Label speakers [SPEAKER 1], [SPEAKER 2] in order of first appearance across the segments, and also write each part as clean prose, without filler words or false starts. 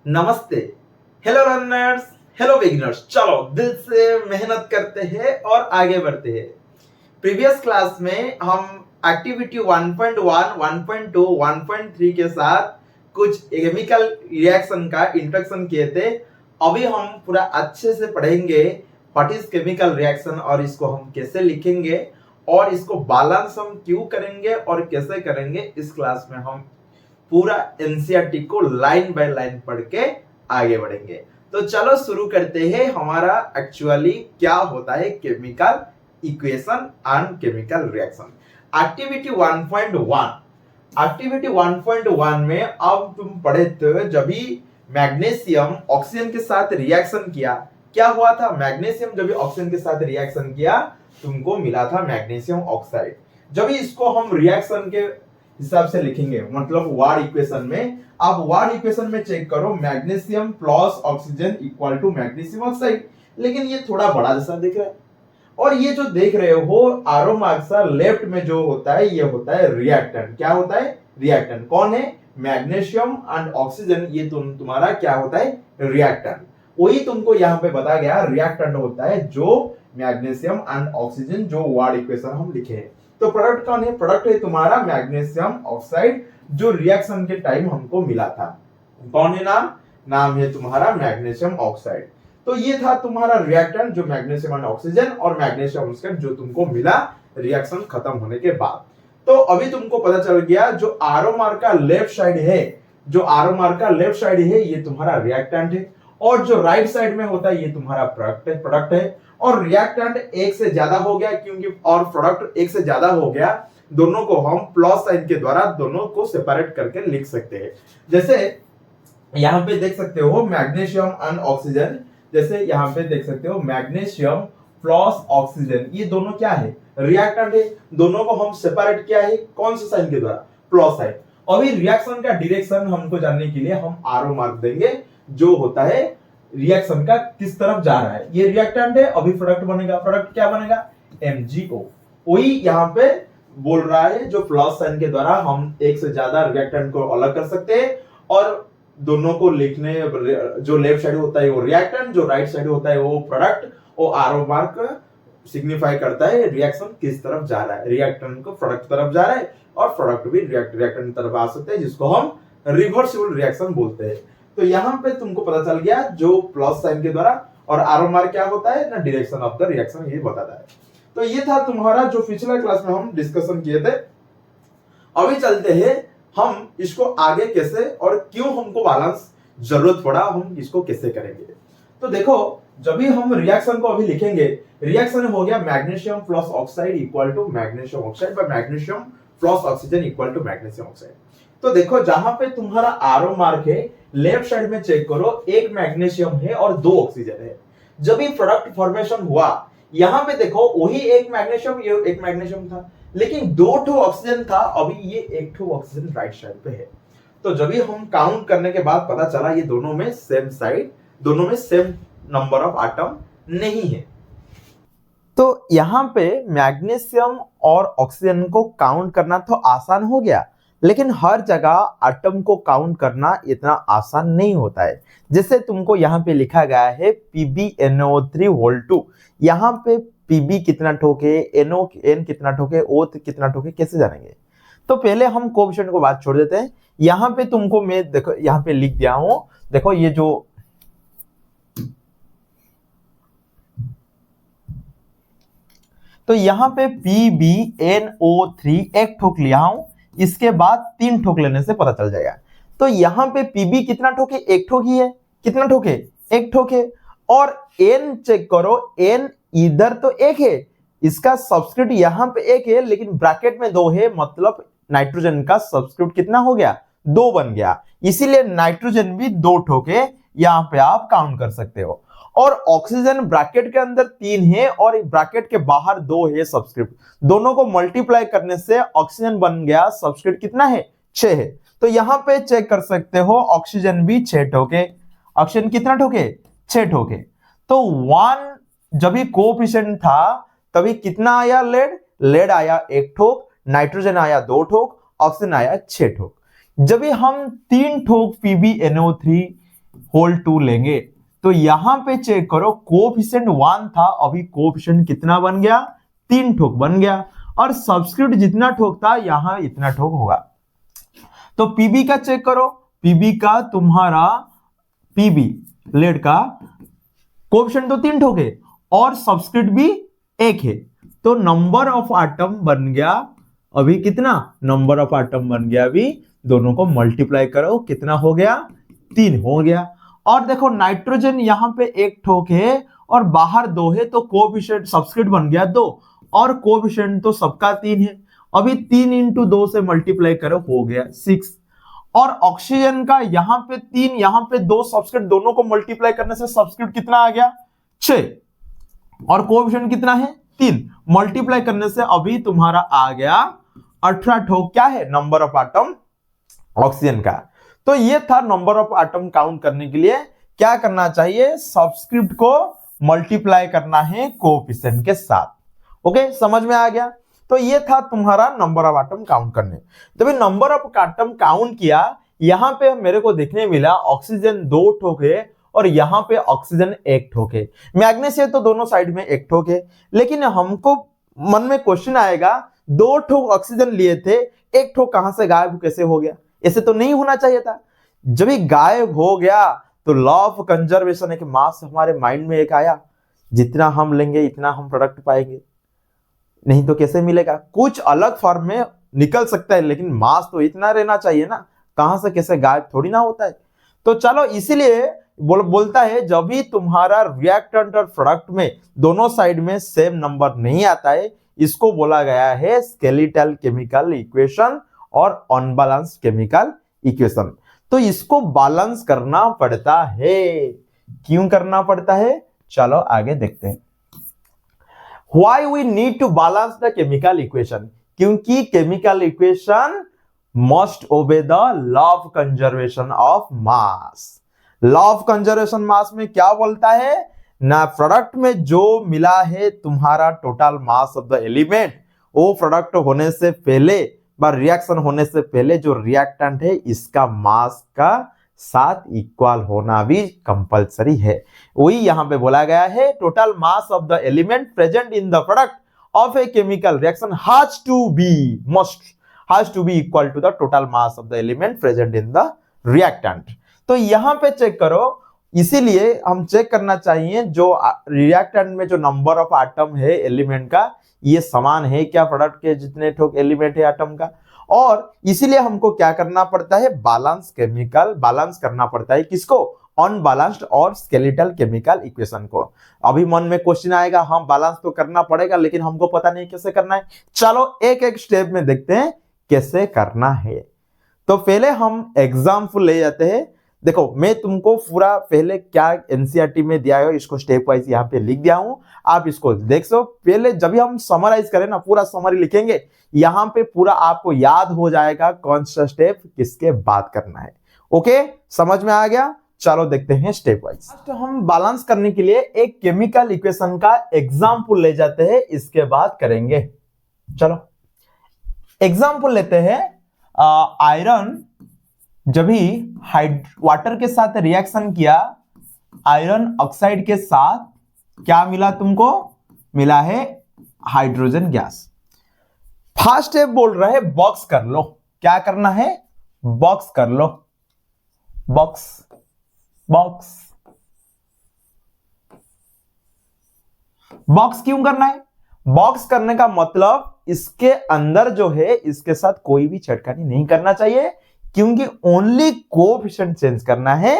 [SPEAKER 1] नमस्ते। Hello runners, hello beginners. चलो दिल से मेहनत करते हैं और आगे बढ़ते हैं। प्रीवियस क्लास में हम एक्टिविटी 1.1, 1.2, 1.3 के साथ कुछ केमिकल रिएक्शन का इंट्रोडक्शन किए थे। अभी हम पूरा अच्छे से पढ़ेंगे व्हाट इज केमिकल रिएक्शन और इसको हम कैसे लिखेंगे और इसको बैलेंस हम क्यों करेंगे और कैसे करेंगे। इस क्लास में हम पूरा एनसीईआरटी को लाइन बाय लाइन पढ़ के आगे बढ़ेंगे। तो चलो शुरू करते हैं। हमारा एक्चुअली क्या होता है chemical equation and chemical reaction. Activity 1.1, activity 1.1 में अब तुम पढ़े थे जब भी मैग्नीशियम ऑक्सीजन के साथ रिएक्शन किया, क्या हुआ था? मैग्नीशियम जब भी ऑक्सीजन के साथ रिएक्शन किया तुमको मिला था मैग्नीशियम ऑक्साइड। जब भी इसको हम रिएक्शन के हिसाब से लिखेंगे, मतलब वार इक्वेशन में, आप वार इक्वेशन में चेक करो magnesium plus oxygen equal to magnesium oxide, लेकिन ये थोड़ा बड़ा जैसा दिख रहा है। और ये जो देख रहे हो आरो मार्क सा लेफ्ट में जो होता है ये होता है रिएक्टेंट। क्या होता है? रिएक्टेंट। कौन है? मैग्नीशियम एंड ऑक्सीजन, ये तुम्हारा क्या होता है? रिएक्टेंट। वही तुमको यहाँ पे बताया गया रिएक्टेंट होता है जो मैग्नीशियम एंड ऑक्सीजन, जो वार इक्वेशन हम लिखे हैं। तो प्रोडक्ट कौन है? प्रोडक्ट है तुम्हारा मैग्नीशियम ऑक्साइड जो रिएक्शन के टाइम हमको मिला था। कौन है नाम? नाम है तुम्हारा मैग्नीशियम ऑक्साइड। तो ये था तुम्हारा रिएक्टेंट जो मैग्नीशियम एंड ऑक्सीजन और मैग्नीशियम ऑक्साइड जो तुमको मिला रिएक्शन खत्म होने के बाद। तो अभी तुमको पता चल गया जो आरो मार्क का लेफ्ट साइड है, जो आरो मार्क का लेफ्ट साइड है ये तुम्हारा रिएक्टेंट है, और जो राइट साइड में होता है ये तुम्हारा प्रोडक्ट है। और रिएक्टेंट एक से ज्यादा हो गया क्योंकि, और प्रोडक्ट एक से ज्यादा हो गया, दोनों को हम प्लस साइन के द्वारा दोनों को सेपरेट करके लिख सकते हैं। जैसे यहाँ पे देख सकते हो मैग्नीशियम एंड ऑक्सीजन, जैसे यहाँ पे देख सकते हो मैग्नीशियम प्लस ऑक्सीजन, ये दोनों क्या है? रिएक्टेंट है। दोनों को हम सेपरेट किया है कौन से साइन के द्वारा? Plus sign. अभी रिएक्शन का डायरेक्शन हमको जानने के लिए हम आरो मार्क देंगे जो होता है रिएक्शन का किस तरफ जा रहा है। ये रिएक्टेंट है, अभी प्रोडक्ट बनेगा। प्रोडक्ट क्या बनेगा? MgO। वही यहाँ पे बोल रहा है जो प्लस साइन के द्वारा हम एक से ज्यादा रिएक्टेंट को अलग कर सकते हैं और दोनों को लिखने, जो लेफ्ट साइड होता है वो रिएक्टेंट, जो राइट साइड होता है वो प्रोडक्ट। वो आरो मार्क सिग्निफाई करता है रिएक्शन किस तरफ जा रहा है। रिएक्टेंट को प्रोडक्ट तरफ जा रहा है और प्रोडक्ट भी रिएक्टेंट तरफ आ सकते हैं, जिसको हम रिवर्सिबल रिएक्शन बोलते हैं। तो यहाँ पे तुमको पता चल गया जो प्लस साइन के द्वारा, और आरो मार्क क्या होता है ना, डायरेक्शन ऑफ द रिएक्शन ये बताता है। तो ये था तुम्हारा जो पिछला क्लास में हम डिस्कशन किए थे। अभी चलते हैं हम इसको आगे कैसे और क्यों हमको बैलेंस जरूरत पड़ा, हम इसको कैसे करेंगे। तो देखो जब भी हम रिएक्शन को अभी लिखेंगे, रिएक्शन हो गया magnesium plus oxide equal to magnesium oxide by magnesium plus oxygen equal to magnesium oxide. तो देखो जहां पे तुम्हारा आरो मार्क है लेफ्ट साइड में चेक करो, एक मैग्नीशियम है और दो ऑक्सीजन है। जब भी प्रोडक्ट फॉर्मेशन हुआ यहां पे देखो वही एक मैग्नीशियम, ये एक मैग्नीशियम था, लेकिन दो ठो ऑक्सीजन था, अभी ये एक ठो ऑक्सीजन राइट साइड पे है। तो जब भी हम काउंट करने के बाद पता चला ये दोनों में सेम साइड, दोनों में सेम नंबर ऑफ एटम नहीं है। तो यहां पे मैग्नीशियम और ऑक्सीजन को काउंट करना तो आसान हो गया, लेकिन हर जगह एटम को काउंट करना इतना आसान नहीं होता है। जैसे तुमको यहाँ पे लिखा गया है PbNO3 यहाँ पे Pb कितना ठोके, NO कितना ठोके, O कितना ठोके, कैसे जानेंगे? तो पहले हम कोएफिशिएंट को बात छोड़ देते हैं। यहाँ पे तुमको मैं देखो यहाँ पे लिख दिया हूं, देखो ये जो तो यहाँ पे PbNO3 एक ठोक लिया हूं, इसके बाद 3 ठोक लेने से पता चल जाएगा। तो यहाँ पे Pb कितना ठोके? एक ठोक ही है। कितना ठोके? एक ठोक है। और N चेक करो, N इधर तो एक है, इसका सब्स्क्रिप्ट यहाँ पे एक है लेकिन ब्रैकेट में 2 है, मतलब नाइट्रोजन का सब्स्क्रिप्ट कितना हो गया? 2 बन गया। इसीलिए नाइट्रोजन भी 2 ठोके यहाँ पे आप काउंट कर सकते हो। और ऑक्सीजन ब्रैकेट के अंदर 3 है और ब्रैकेट के बाहर 2 है सब्स्क्रिप्ट, दोनों को मल्टीप्लाई करने से ऑक्सीजन बन गया, सब्स्क्रिप्ट कितना है? 6 है। तो यहां पे चेक कर सकते हो ऑक्सीजन भी 6 ठोके। ऑक्सीजन कितना ठोके? 6 ठोके। तो 1 जब भी कोएफिशिएंट था तभी कितना आया? लेड, लेड आया 1 ठोक, नाइट्रोजन आया 2 ठोक, ऑक्सीजन आया 6 ठोक। जब भी हम 3 ठोक PbNO3 होल 2 लेंगे। तो यहां पे चेक करो, कोएफिशिएंट 1 था, अभी कोएफिशिएंट कितना बन गया, 3 ठोक बन गया, और सब्स्क्रिप्ट जितना ठोक था यहां इतना ठोक होगा। तो पीबी का चेक करो, पीबी का तुम्हारा पीबी लेड का कोएफिशिएंट तो 3 ठोक है और सब्स्क्रिप्ट भी 1 है, तो नंबर ऑफ आटम बन गया अभी कितना, नंबर ऑफ आटम बन गया अभी, दोनों को मल्टीप्लाई करो कितना हो गया, 3 हो गया। और देखो नाइट्रोजन यहां पे 1 ठोक है और बाहर 2 है, तो कोएफिशिएंट सब्स्क्रिप्ट बन गया 2 और कोएफिशिएंट तो सबका 3 है, अभी 3 इंटू 2 से मल्टीप्लाई करो हो गया 6। और ऑक्सीजन का यहां पे 3, यहां पे 2 सब्स्क्रिप्ट, दोनों को मल्टीप्लाई करने से सब्स्क्रिप्ट कितना आ गया 6 और कोएफिशिएंट कितना है 3, मल्टीप्लाई करने से अभी तुम्हारा आ गया 18 ठोक, क्या है नंबर ऑफ आटम ऑक्सीजन का। तो ये था नंबर ऑफ आटम काउंट करने के लिए क्या करना चाहिए, सब्स्क्रिप्ट को मल्टीप्लाई करना है कोएफिशिएंट के साथ। ओके, समझ में आ गया। तो ये था तुम्हारा नंबर ऑफ आटम काउंट करने। जब नंबर ऑफ आटम काउंट किया, यहां पे मेरे को देखने मिला ऑक्सीजन 2 ठोक है और यहां पे ऑक्सीजन 1 ठोक है, मैग्नीशियम तो दोनों साइड में 1 ठोक है, लेकिन हमको मन में क्वेश्चन आएगा 2 ठोक ऑक्सीजन लिए थे, 1 ठोक कहां से गायब कैसे हो गया, ऐसे तो नहीं होना चाहिए था। जब ये गायब हो गया तो लॉ ऑफ कंजर्वेशन एक मास हमारे माइंड में एक आया, जितना हम लेंगे इतना हम प्रोडक्ट पाएंगे, नहीं तो कैसे मिलेगा, कुछ अलग फॉर्म में निकल सकता है लेकिन मास तो इतना रहना चाहिए ना, कहां से कैसे गायब थोड़ी ना होता है। तो चलो इसीलिए बोलता है जब भी तुम्हारा रिएक्टेंट और प्रोडक्ट में दोनों साइड में सेम नंबर नहीं आता है, इसको बोला गया है स्केलेटल केमिकल इक्वेशन और अनबैलेंस केमिकल इक्वेशन। तो इसको बैलेंस करना पड़ता है, क्यों करना पड़ता है, चलो आगे देखते हैं। Why we need to balance the chemical equation? क्योंकि chemical equation must obey the law of conservation of mass. Law of conservation mass में क्या बोलता है ना, प्रोडक्ट में जो मिला है तुम्हारा total mass of the element, वो प्रोडक्ट होने से पहले रिएक्शन होने से पहले जो रिएक्टेंट है इसका मास का साथ इक्वल होना भी कंपलसरी है। वही यहां पे बोला गया है, total mass of the element present in the product of a chemical reaction has to be equal to the total mass of the element present in the reactant. तो यहां पे चेक करो, इसीलिए हम चेक करना चाहिए जो रिएक्टेंट में जो नंबर ऑफ आटम है एलिमेंट का, ये समान है क्या प्रोडक्ट के जितने ठोक एलिमेंट है आटम का, और इसीलिए हमको क्या करना पड़ता है, बैलेंस करना पड़ता है किसको, अनबैलेंस्ड और स्केलेटल केमिकल इक्वेशन को। अभी मन में क्वेश्चन आएगा, हाँ बैलेंस तो करना पड़ेगा लेकिन हमको पता नहीं कैसे करना है, चलो एक एक स्टेप में देखते हैं कैसे करना है। तो पहले हम एग्जाम्पल ले जाते हैं। देखो मैं तुमको पूरा पहले क्या एनसीईआरटी में दिया है इसको स्टेप वाइज यहाँ पे लिख दिया हूं, आप इसको देख सो। पहले जब भी हम समराइज करें ना, पूरा समरी लिखेंगे, यहाँ पे पूरा आपको याद हो जाएगा कौन सा स्टेप किसके बाद करना है। ओके, समझ में आ गया। चलो देखते हैं स्टेप वाइज। तो हम बैलेंस करने के लिए एक केमिकल इक्वेशन का एग्जाम्पल ले जाते हैं, इसके बाद करेंगे। चलो एग्जाम्पल लेते हैं, आयरन जब भी वाटर के साथ रिएक्शन किया, आयरन ऑक्साइड के साथ क्या मिला तुमको, मिला है हाइड्रोजन गैस। फर्स्ट स्टेप बोल रहा है बॉक्स कर लो, क्या करना है, बॉक्स कर लो, बॉक्स बॉक्स बॉक्स क्यों करना है, बॉक्स करने का मतलब इसके अंदर जो है इसके साथ कोई भी छेड़खानी नहीं करना चाहिए, क्योंकि ओनली कोएफिशिएंट चेंज करना है,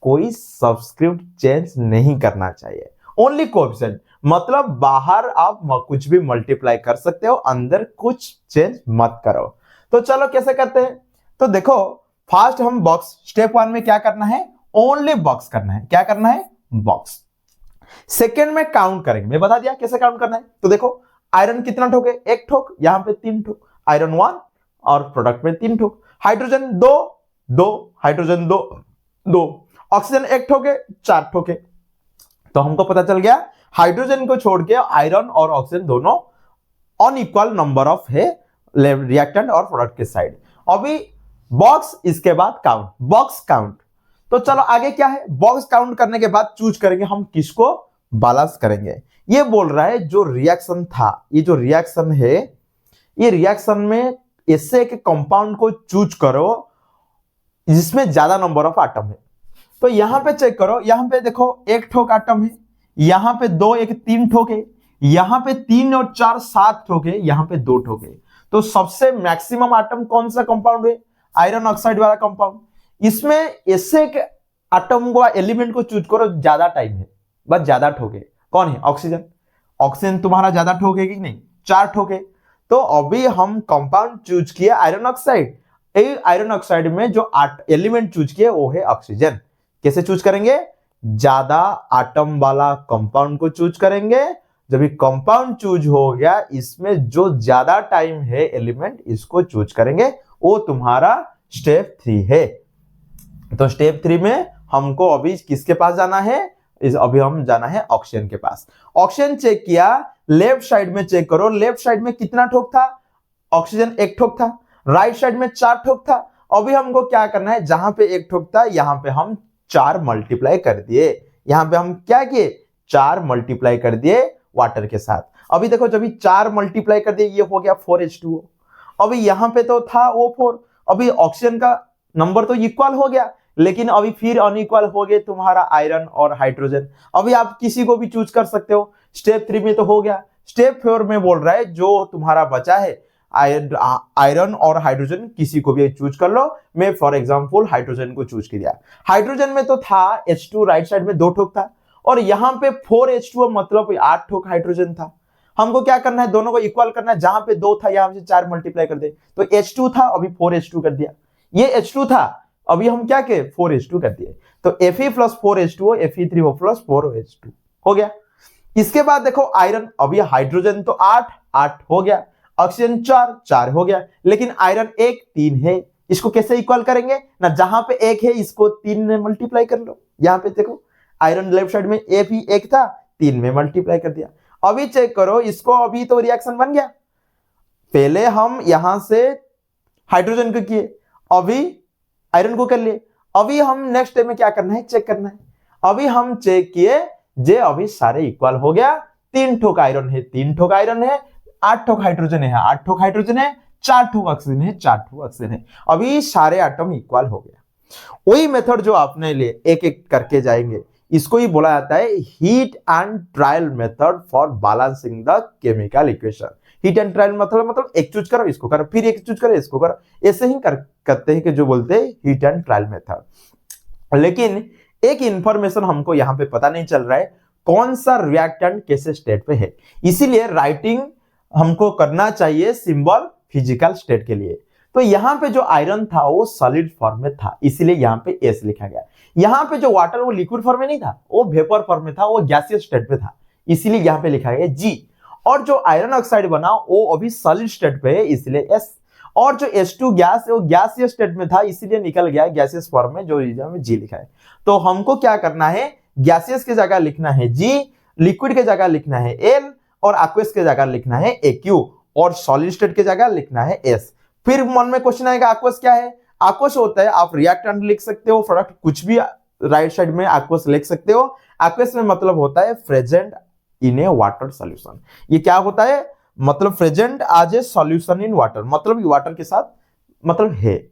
[SPEAKER 1] कोई सब्स्क्रिप्ट चेंज नहीं करना चाहिए। ओनली कोएफिशिएंट मतलब बाहर आप कुछ भी मल्टीप्लाई कर सकते हो, अंदर कुछ चेंज मत करो। तो चलो कैसे करते हैं, तो देखो फर्स्ट हम बॉक्स, स्टेप 1 में क्या करना है, ओनली बॉक्स करना है, क्या करना है, बॉक्स। सेकेंड में काउंट करेंगे, मैं बता दिया कैसे काउंट करना है। तो देखो आयरन कितना ठोक है, 1 ठोक, यहां पे 3 ठोक, आयरन 1 और प्रोडक्ट में 3 ठोक, हाइड्रोजन 2 हाइड्रोजन 2 ऑक्सीजन 1 ठोक है, 4 ठोक है। तो हमको पता चल गया हाइड्रोजन को छोड़ के आयरन और ऑक्सीजन दोनों अनइक्वल नंबर ऑफ है रिएक्टेंट और प्रोडक्ट के साइड। अभी बॉक्स, इसके बाद काउंट, बॉक्स काउंट। तो चलो आगे क्या है, बॉक्स काउंट करने के बाद चूज करेंगे हम किसको बैलेंस करेंगे। ये बोल रहा है जो रिएक्शन था, ये जो रिएक्शन है, ये रिएक्शन में इससे एक कंपाउंड को चूज करो जिसमें ज्यादा नंबर ऑफ एटम है। तो यहां पे चेक करो, यहां पे देखो एक ठोक एटम है, यहां पे दो, एक तीन ठोक है, यहां पे 3 और 4 7 ठोक है, यहां पे 2 ठोक है। तो सबसे मैक्सिमम एटम कौन सा कंपाउंड है, आयरन ऑक्साइड वाला कंपाउंड। इसमें ऐसे एक एटम को एलिमेंट को चूज करो ज्यादा टाइम है, बस ज्यादा ठोके। कौन है, ऑक्सीजन। ऑक्सीजन तुम्हारा ज्यादा ठोके कि नहीं, 4 ठोके। तो अभी हम कंपाउंड चूज किए आयरन ऑक्साइड, आयरन ऑक्साइड में जो एलिमेंट चूज किए वो है ऑक्सीजन। कैसे चूज करेंगे, ज्यादा एटम वाला कंपाउंड को चूज करेंगे। जब ये कंपाउंड चूज हो गया, इसमें जो ज्यादा टाइम है एलिमेंट, इसको चूज करेंगे, वो तुम्हारा स्टेप 3 है। तो स्टेप 3 में हमको अभी किसके पास जाना है, अभी हम जाना है ऑक्सीजन के पास। ऑक्सीजन चेक किया, लेफ्ट साइड में चेक करो, लेफ्ट साइड में कितना ठोक था, ऑक्सीजन 1 ठोक था, राइट साइड में 4 ठोक था। अभी हमको क्या करना है, जहां पे 1 ठोक था यहां पे हम 4 मल्टीप्लाई कर दिए। यहां पे हम क्या किए, 4 मल्टीप्लाई कर दिए वाटर के साथ। अभी देखो जब 4 मल्टीप्लाई कर दिए, ये हो गया 4H2O। अभी यहां पे तो था O4, अभी ऑक्सीजन का नंबर तो इक्वल हो गया, लेकिन अभी फिर अनइक्वल हो गए तुम्हारा आयरन और हाइड्रोजन। अभी आप किसी को भी चूज कर सकते हो। स्टेप 3 में तो हो गया। स्टेप 4 में बोल रहा है जो तुम्हारा बचा है आयरन और हाइड्रोजन, किसी को भी चूज कर लो। मैं फॉर एग्जांपल हाइड्रोजन को चूज किया। हाइड्रोजन में तो था H2, राइट साइड में 2 ठोक था, और यहां पे 4H2O मतलब 8 ठोक हाइड्रोजन था। हमको क्या करना है, दोनों को इक्वल करना है। जहां पे 2 था यहां से 4 मल्टीप्लाई कर दे, तो H2 था, अभी 4H2 कर दिया। ये H2 था, अभी हम क्या के 4H2 कर दिए। तो Fe plus 4H2O, Fe3O plus 4H2 हो गया। इसके बाद देखो आयरन, अभी हाइड्रोजन तो 8 हो गया, ऑक्सीजन 4 हो गया, लेकिन आयरन 1 3 है। इसको कैसे इक्वल करेंगे ना, जहां पे 1 है इसको 3 में मल्टीप्लाई कर लो। यहां पे देखो आयरन लेफ्ट साइड में ए भी 1 था, 3 में मल्टीप्लाई कर दिया। अभी चेक करो इसको, अभी तो रिएक्शन बन गया। पहले हम यहां से हाइड्रोजन को किए, अभी आयरन को कर लिए। अभी हम नेक्स्ट स्टेप में क्या करना है, चेक करना है। अभी हम चेक किए, जे अभी सारे इक्वल हो गया। 3 ठोक आयरन है, 3 ठोक आयरन है, 8 ठोक हाइड्रोजन है, 8 ठोक हाइड्रोजन है, 4 ठोक ऑक्सीजन है, 4 ठोक ऑक्सीजन है। अभी सारे एटम इक्वल हो गया। वही मेथड जो आपने लिए एक एक करके जाएंगे, इसको ही बोला जाता है heat and trial method for balancing the chemical equation. Heat and trial मतलब एक चूज करो, इसको करो, फिर एक चूज करो, इसको करो, ऐसे ही करते हैं कि जो बोलते हैं हीट एंड ट्रायल मेथड। लेकिन एक इंफॉर्मेशन हमको यहां पे पता नहीं चल रहा है, कौन सा रिएक्टेंट कैसे स्टेट पे है। इसीलिए राइटिंग हमको करना चाहिए सिंबल फिजिकल स्टेट के लिए। तो यहां पे जो आयरन था वो सॉलिड फॉर्म में था, इसीलिए यहां पे एस लिखा गया। यहां पे जो वाटर वो लिक्विड फॉर्म में नहीं था, वो वेपर फॉर्म में था, वो गैसियस स्टेट पे था, इसीलिए यहां पे लिखा गया जी। और जो आयरन ऑक्साइड बना वो अभी सॉलिड स्टेट पे है, इसलिए एस। और जो H2 गैस है वो गैसियस स्टेट में था, इसीलिए निकल गया गैसियस फॉर्म में, जो में जी लिखा है। तो हमको क्या करना है, गैसियस की जगह लिखना है जी, लिक्विड के जगह लिखना है एल, और एक्वस के जगह लिखना है AQ, और सॉलिड स्टेट के जगह लिखना है एस। फिर मन में क्वेश्चन आएगा एक्वस क्या है। एक्वस होता है, आप रिएक्टेंट लिख सकते हो, प्रोडक्ट कुछ भी राइट साइड में एक्वस लिख सकते हो। एक्वस में मतलब होता है present in a water solution. ये क्या होता है, मतलब present as a solution in water, मतलब वाटर के साथ मतलब है,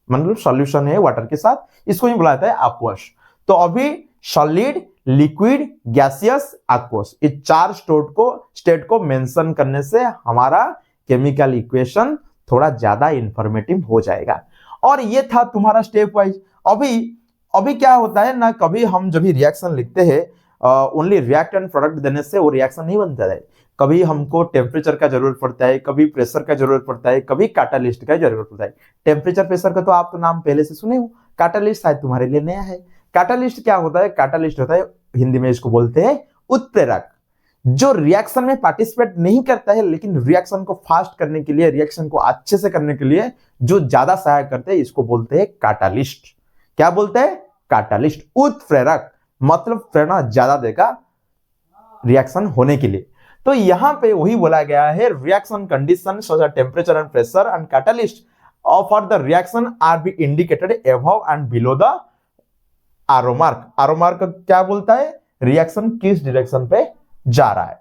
[SPEAKER 1] मतलब सॉल्यूशन है वाटर के साथ, इसको ही बुलाता है एक्वस। तो अभी सॉलिड, लिक्विड, गैसियस, एक्वस, ये 4 स्टेट को मेंशन करने से हमारा केमिकल इक्वेशन थोड़ा ज्यादा इंफॉर्मेटिव हो जाएगा। और ये था तुम्हारा स्टेप वाइज। अभी क्या होता है ना, कभी हम जब भी रिएक्शन लिखते हैं ओनली रिएक्टेंट प्रोडक्ट देने से वो रिएक्शन नहीं बनता है। कभी हमको टेम्परेचर का जरूरत पड़ता है, कभी प्रेशर का जरूरत पड़ता है, कभी कैटालिस्ट का जरूरत पड़ता है। टेम्परेचर प्रेशर का तो आप तो नाम पहले से सुने हो, कैटालिस्ट शायद तुम्हारे लिए नया है। कैटालिस्ट क्या होता है, कैटालिस्ट होता है हिंदी में इसको बोलते हैं उत्प्रेरक, जो रिएक्शन में पार्टिसिपेट नहीं करता है, लेकिन रिएक्शन को फास्ट करने के लिए, रिएक्शन को अच्छे से करने के लिए जो ज्यादा सहायक करते हैं, इसको बोलते हैं कैटालिस्ट। क्या बोलते हैं, कैटालिस्ट। उत्प्रेरक मतलब प्रेरणा ज्यादा देगा रिएक्शन होने के लिए। तो यहां पे वही बोला गया है, reaction condition such as temperature and pressure and catalyst for the reaction are be indicated above and below the arrow mark. Arrow mark क्या बोलता है, रिएक्शन किस डायरेक्शन पे जा रहा है।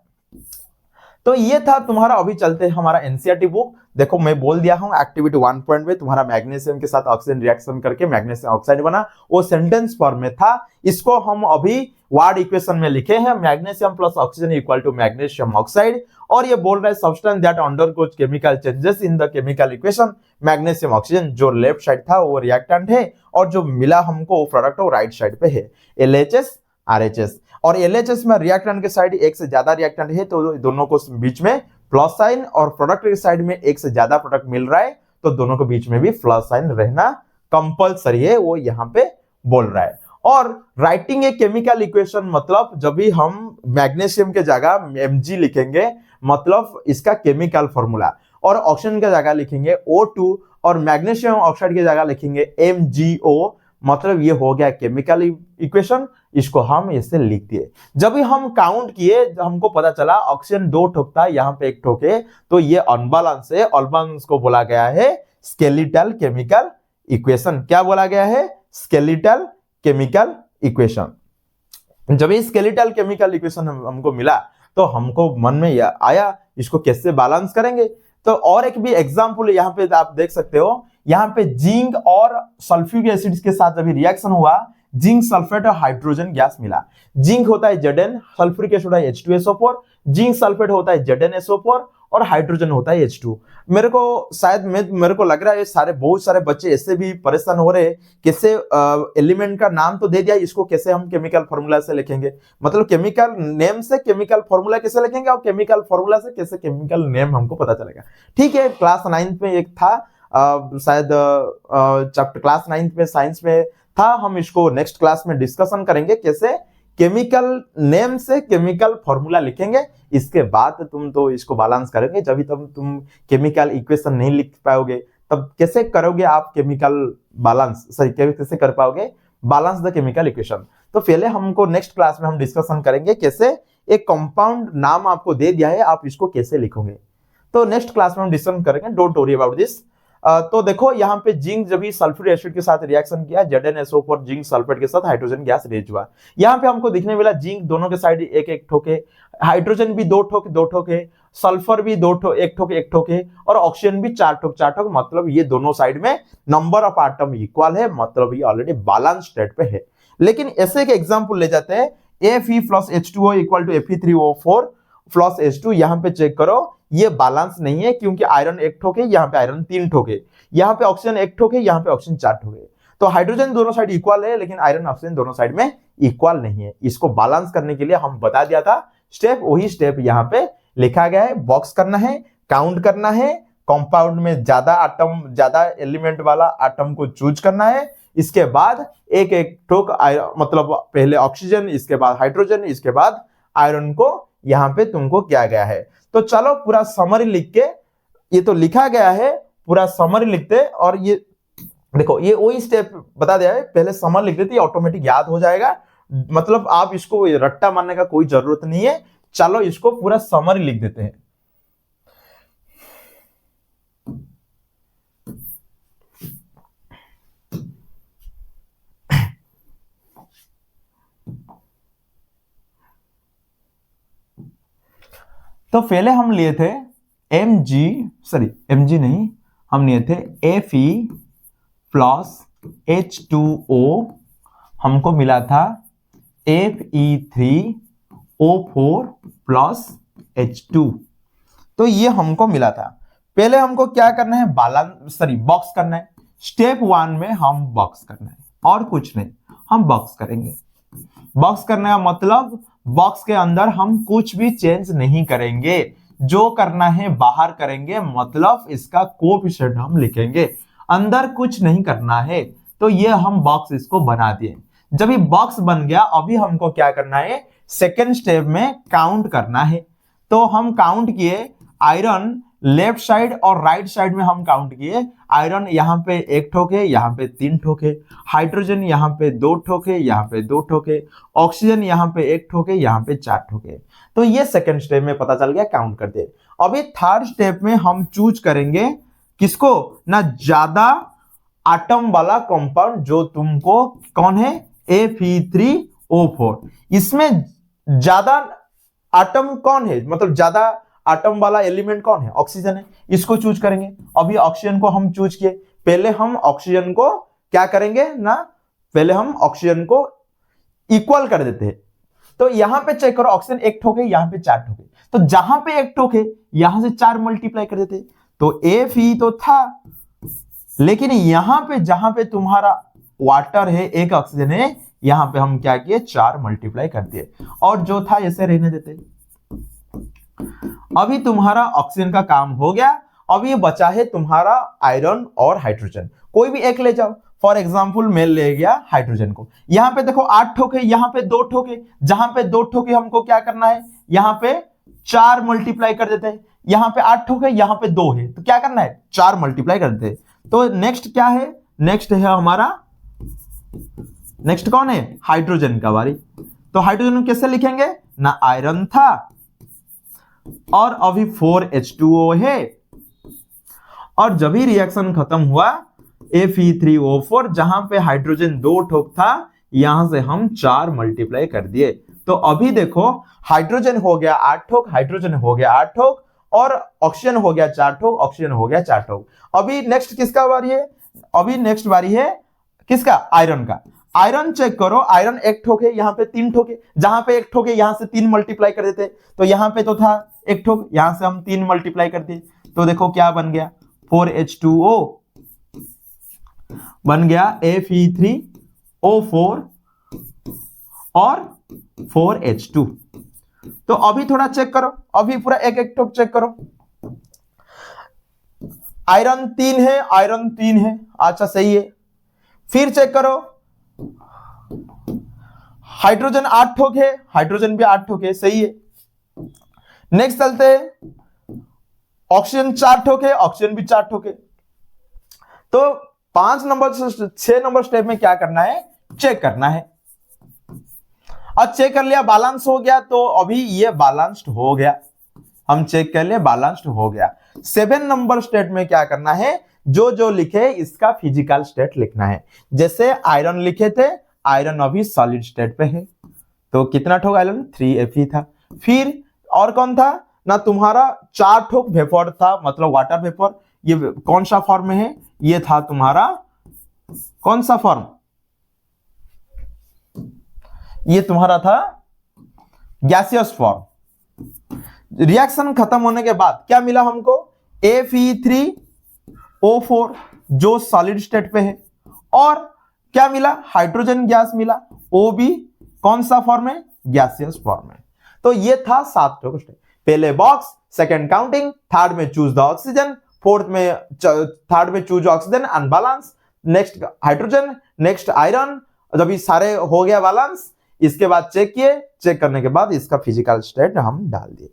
[SPEAKER 1] तो ये था तुम्हारा। अभी चलते हैं हमारा एनसीईआरटी बुक। देखो मैं बोल दिया हूं एक्टिविटी 1 पॉइंट में तुम्हारा मैग्नीशियम के साथ ऑक्सीजन रिएक्शन करके मैग्नीशियम ऑक्साइड बना, वो सेंटेंस फॉर्म में था। इसको हम अभी वर्ड इक्वेशन में लिखे हैं, magnesium plus oxygen equal to magnesium oxide. और ये बोल रहा है substance that undergoes chemical changes in the chemical equation magnesium oxygen. जो लेफ्ट साइड था वो रिएक्टेंट है और जो मिला हमको वो प्रोडक्ट वो राइट साइड पे है, LHS RHS। और LHS में रिएक्टेंट के साइड एक से ज्यादा रिएक्टेंट है तो दोनों को बीच में प्लस साइन, और प्रोडक्ट के साइड में एक से ज्यादा प्रोडक्ट मिल रहा है तो दोनों के बीच में भी प्लस साइन रहना कंपलसरी है, वो यहां पे बोल रहा है। और राइटिंग ए केमिकल इक्वेशन मतलब जब भी हम मैग्नीशियम के जगह Mg लिखेंगे मतलब इसका केमिकल फॉर्मूला, और ऑक्सीजन के जगह लिखेंगे O2 और मैग्नीशियम ऑक्साइड की जगह लिखेंगे MgO, मतलब ये हो गया केमिकल इक्वेशन। इसको हम इससे लिख दिए। जब भी हम काउंट किए हमको पता चला ऑक्सीजन 2 ठोक था, यहाँ पे 1 ठोक है, तो ये अनबैलेंस है। अनबैलेंस को बोला गया है स्केलेटल केमिकल इक्वेशन। क्या बोला गया है, स्केलेटल केमिकल इक्वेशन। जब ये स्केलेटल केमिकल इक्वेशन हमको मिला तो हमको मन में आया इसको कैसे बैलेंस करेंगे। तो और एक भी एग्जांपल यहाँ पे आप देख सकते हो, यहाँ पे जिंक और सल्फ्यूरिक एसिड के साथ जब रिएक्शन हुआ, जिंक सल्फेट और हाइड्रोजन गैस मिला। जिंक होता है Zn, सल्फ्यूरिक एसिड होता है H2SO4, जिंक सल्फेट होता है ZnSO4 और हाइड्रोजन होता है H2। मेरे को लग रहा है सारे बहुत सारे बच्चे ऐसे भी परेशान हो रहे हैं कैसे एलिमेंट का नाम तो दे दिया, इसको कैसे हम केमिकल फॉर्मूला से लिखेंगे, मतलब केमिकल नेम से केमिकल फॉर्मूला कैसे लिखेंगे और केमिकल फॉर्मूला से कैसे केमिकल नेम हमको पता चलेगा। ठीक है, क्लास 9th में एक था शायद चैप्टर क्लास 9th में साइंस में था, हम इसको नेक्स्ट क्लास में डिस्कशन करेंगे कैसे केमिकल नेम से केमिकल फॉर्मूला लिखेंगे। इसके बाद तुम तो इसको बैलेंस करेंगे, जब तुम केमिकल इक्वेशन नहीं लिख पाओगे तब कैसे करोगे आप केमिकल बैलेंस, सही कैसे कर पाओगे बैलेंस द केमिकल इक्वेशन। तो पहले हमको नेक्स्ट क्लास में हम डिस्कशन करेंगे कैसे एक कंपाउंड नाम आपको दे दिया है आप इसको कैसे लिखोगे। तो नेक्स्ट क्लास में हम डिस्कशन करेंगे, डोंट वरी अबाउट दिस। तो देखो यहाँ पे जिंक जब भी सल्फ्यूरिक एसिड के साथ रिएक्शन किया, ZnSO4 जिंक सल्फेट के साथ हाइड्रोजन गैस रेज हुआ। यहाँ पे हमको दिखने मिला जिंक दोनों के साइड एक एक ठोके, हाइड्रोजन भी 2 ठोके, सल्फर भी 1 ठोके और ऑक्सीजन भी 4 ठोक, मतलब ये दोनों साइड में नंबर ऑफ एटम इक्वल है, मतलब ये ऑलरेडी बैलेंस स्टेट पे है। लेकिन ऐसे एक एग्जांपल ले जाते हैं, Fe + H2O = Fe3O4 + H2। यहाँ पे चेक करो ये बैलेंस नहीं है क्योंकि आयरन 1 ठोके, यहाँ पे आयरन 3 ठोके, यहाँ पे ऑक्सीजन 1 ठोके, यहाँ पे ऑक्सीजन 4 ठोके। तो हाइड्रोजन दोनों साइड इक्वल है लेकिन आयरन ऑक्सीजन दोनों साइड में इक्वल नहीं है। इसको बैलेंस करने के लिए हम बता दिया था स्टेप, वही स्टेप यहाँ पे लिखा गया है। बॉक्स करना है, काउंट करना है, कंपाउंड में ज्यादा एलिमेंट वाला एटम को चूज करना है। इसके बाद एक एक ठोक मतलब पहले ऑक्सीजन, इसके बाद हाइड्रोजन, इसके बाद आयरन को यहाँ पे तुमको किया गया है। तो चलो पूरा समरी लिख के, ये तो लिखा गया है, पूरा समरी लिखते और ये देखो ये वही स्टेप बता दिया है, पहले समरी लिख देते ऑटोमेटिक याद हो जाएगा, मतलब आप इसको रट्टा मारने का कोई जरूरत नहीं है। चलो इसको पूरा समरी लिख देते हैं। तो पहले हम लिए थे Mg नहीं, हम लिए थे Fe + H2O, हमको मिला था Fe3O4 + H2। तो ये हमको मिला था। पहले हमको क्या करना है, बॉक्स करना है। स्टेप 1 में हम बॉक्स करना है और कुछ नहीं, हम बॉक्स करेंगे। बॉक्स करने का मतलब बॉक्स के अंदर हम कुछ भी चेंज नहीं करेंगे, जो करना है बाहर करेंगे, मतलब इसका कोएफिशिएंट हम लिखेंगे, अंदर कुछ नहीं करना है। तो ये हम बॉक्स इसको बना दिए। जब ये बॉक्स बन गया, अभी हमको क्या करना है, सेकेंड स्टेप में काउंट करना है। तो हम काउंट किए, आयरन लेफ्ट साइड और राइट साइड में हम काउंट किए। आयरन यहाँ पे 1 ठोके, यहाँ पे 3 ठोके, हाइड्रोजन यहाँ पे 2 ठोके, यहाँ पे 2 ठोके, ऑक्सीजन यहाँ पे 1 ठोके, यहाँ पे 4 ठोके। तो ये सेकंड स्टेप में पता चल गया, काउंट कर दे। अभी थर्ड स्टेप में हम चूज करेंगे किसको, ना ज्यादा एटम वाला कंपाउंड, जो तुमको कौन है, Fe3O4। इसमें ज्यादा आटम कौन है, मतलब ज्यादा आटम वाला एलिमेंट कौन है, ऑक्सीजन है, इसको चूज करेंगे। अभी ऑक्सीजन को हम चूज किए, पहले हम ऑक्सीजन को क्या करेंगे ना, पहले हम ऑक्सीजन को इक्वल कर देते हैं। तो यहां पे चेक करो, ऑक्सीजन एक ठोके, यहां पे 4 ठोके, तो जहां पे एक ठोके यहां से 4 मल्टीप्लाई कर देते। तो Fe तो था, लेकिन यहां पे जहां पे तुम्हारा वाटर है, एक ऑक्सीजन है, यहां पे हम क्या किए, 4 मल्टीप्लाई कर दिए, और जो था ऐसे रहने देते। अभी तुम्हारा ऑक्सीजन का काम हो गया। अब ये बचा है तुम्हारा आयरन और हाइड्रोजन, कोई भी एक ले जाओ। फॉर एग्जाम्पल मैं ले गया हाइड्रोजन को, यहां पे देखो 8 ठोके, यहां पे 2 ठोके, जहां पे 2 ठोके हमको क्या करना है, यहां पे 4 मल्टीप्लाई कर देते हैं। यहां पे 8 ठोके, यहां पे 2 है, तो क्या करना है, 4 मल्टीप्लाई कर देते हैं। तो नेक्स्ट क्या है, नेक्स्ट है हमारा, नेक्स्ट कौन है, हाइड्रोजन का बारी। तो हाइड्रोजन कैसे लिखेंगे ना, आयरन था और अभी 4H2O है, और जब भी रिएक्शन खत्म हुआ Fe3O4, जहां पे हाइड्रोजन 2 ठोक था, यहां से हम 4 मल्टीप्लाई कर दिए। तो अभी देखो हाइड्रोजन हो गया 8 ठोक, हाइड्रोजन हो गया 8 ठोक, और ऑक्सीजन हो गया 4 ठोक, ऑक्सीजन हो गया 4 ठोक। अभी नेक्स्ट किसका बारी है, अभी नेक्स्ट बारी है किसका, आयरन का। आयरन चेक करो, आयरन एक ठोक है, यहां पे 3 ठोके, जहां पे एक ठोके यहां से 3 मल्टीप्लाई कर देते। तो यहां पे तो था एक ठोक, यहां से हम 3 मल्टीप्लाई कर दिए, तो देखो क्या बन गया, 4H2O बन गया Fe3O4 और 4H2। तो अभी थोड़ा चेक करो, अभी पूरा एक एक ठोक चेक करो। आयरन 3 है, आयरन 3 है, अच्छा सही है। फिर चेक करो, हाइड्रोजन 8 ठोक है, हाइड्रोजन भी 8 ठोक है, सही है। नेक्स्ट चलते हैं, ऑक्सीजन 4 ठोक है, ऑक्सीजन भी 4 ठोक है। तो 5 नंबर से 6 नंबर स्टेप में क्या करना है, चेक करना है। और चेक कर लिया, बैलेंस हो गया, तो अभी ये बैलेंस्ड हो गया, हम चेक कर लिए बैलेंस्ड हो गया। 7 नंबर स्टेट में क्या करना है, जो जो लिखे इसका फिजिकल स्टेट लिखना है। जैसे आयरन लिखे थे, आयरन अभी सॉलिड स्टेट पे है, तो कितना ठोक आयरन, 3Fe था। फिर और कौन था ना, तुम्हारा 4 ठोक वेपर था, मतलब वाटर वेपर। ये कौन सा फॉर्म में है, ये था तुम्हारा कौन सा फॉर्म, ये तुम्हारा था गैसियस फॉर्म। रिएक्शन खत्म होने के बाद क्या मिला हमको, Fe3O4 जो सॉलिड स्टेट पे है, और क्या मिला, हाइड्रोजन गैस मिला, वो भी कौन सा फॉर्म है, गैसियस फॉर्म है। तो ये था 7 ठोक स्टेप। पहले बॉक्स, सेकंड काउंटिंग, थर्ड में चूज द ऑक्सीजन, फोर्थ में थर्ड में choose oxygen unbalance, next hydrogen, next iron. जब ये सारे हो गया बैलेंस, इसके बाद चेक किए, चेक करने के बाद इसका फिजिकल स्टेट हम डाल दिए।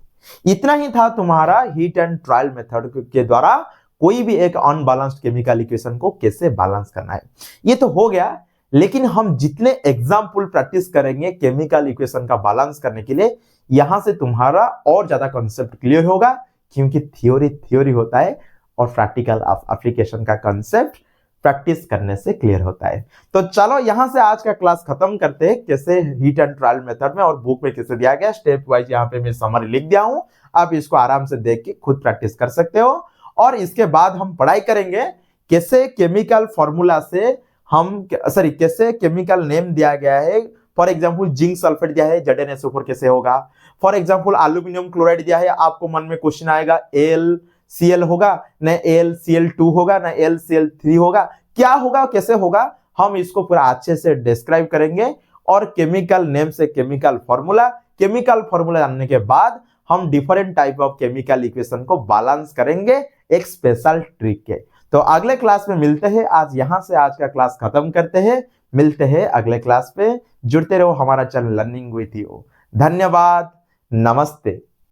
[SPEAKER 1] इतना ही था तुम्हारा हीट एंड ट्रायल मेथड के द्वारा कोई भी एक अनबैलेंस्ड केमिकल इक्वेशन को कैसे बैलेंस करना है। ये तो हो गया, लेकिन हम जितने एग्जाम्पल प्रैक्टिस करेंगे केमिकल इक्वेशन का बैलेंस करने के लिए, यहां से तुम्हारा और ज्यादा कॉन्सेप्ट क्लियर होगा, क्योंकि थ्योरी होता है और प्रैक्टिकल एप्लीकेशन का कॉन्सेप्ट प्रैक्टिस करने से क्लियर होता है। तो चलो यहां से आज का क्लास खत्म करते हैं, कैसे हीट एंड ट्रायल मेथड में और बुक में कैसे दिया गया स्टेप वाइज यहाँ पे मैं समरी लिख दिया हूं। आप इसको आराम से देख के खुद प्रैक्टिस कर सकते हो। और इसके बाद हम पढ़ाई करेंगे कैसे केमिकल फॉर्मूला से हम कैसे केमिकल नेम दिया गया है। फॉर एग्जाम्पल जिंक सल्फेट दिया है, ZnSO4 कैसे होगा। फॉर एग्जाम्पल एल्यूमिनियम क्लोराइड दिया है, आपको मन में क्वेश्चन आएगा AlCl होगा ना, AlCl2 होगा ना, AlCl3 होगा, क्या होगा कैसे होगा, हम इसको पूरा अच्छे से डिस्क्राइब करेंगे। और केमिकल नेम से केमिकल फॉर्मूला जानने के बाद हम different type of chemical equation को बैलेंस करेंगे एक स्पेशल ट्रिक के। तो अगले क्लास में मिलते हैं। आज यहां से आज का क्लास खत्म करते हैं, मिलते हैं अगले क्लास पे। जुड़ते रहो हमारा चैनल लर्निंग विथ यू। धन्यवाद, नमस्ते।